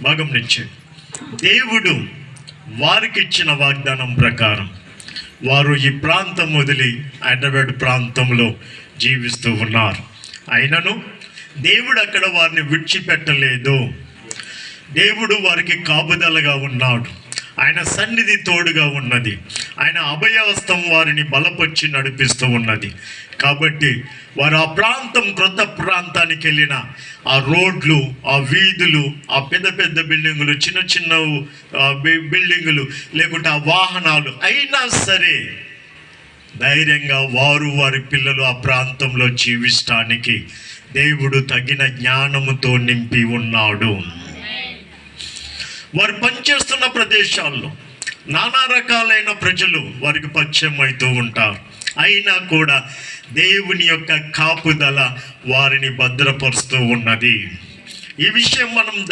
భాగంనిచ్చి దేవుడు వారికి ఇచ్చిన వాగ్దానం ప్రకారం వారు ఈ ప్రాంతం వదిలి హైదరాబాద్ ప్రాంతంలో జీవిస్తూ ఉన్నారు. అయినను దేవుడు అక్కడ వారిని విడిచిపెట్టలేదు. దేవుడు వారికి కాపుదలగా ఉన్నాడు. ఆయన సన్నిధి తోడుగా ఉన్నది. ఆయన అభయహస్తం వారిని బలపరిచి నడిపిస్తూ ఉన్నది. కాబట్టి వారు ఆ ప్రాంతం, క్రొత్త ప్రాంతానికి వెళ్ళిన ఆ రోడ్లు, ఆ వీధులు, ఆ పెద్ద పెద్ద బిల్డింగులు, చిన్న చిన్న బిల్డింగులు, లేకుంటే ఆ వాహనాలు అయినా సరే ధైర్యంగా వారి పిల్లలు ఆ ప్రాంతంలో జీవించడానికి దేవుడు తగిన జ్ఞానముతో నింపి ఉన్నాడు. వారు పనిచేస్తున్న ప్రదేశాల్లో నానా రకాలైన ప్రజలు వారికి పరిచయం అవుతూ ఉంటారు. అయినా కూడా దేవుని యొక్క కాపుదల వారిని భద్రపరుస్తూ ఉన్నది. ఈ విషయం మనం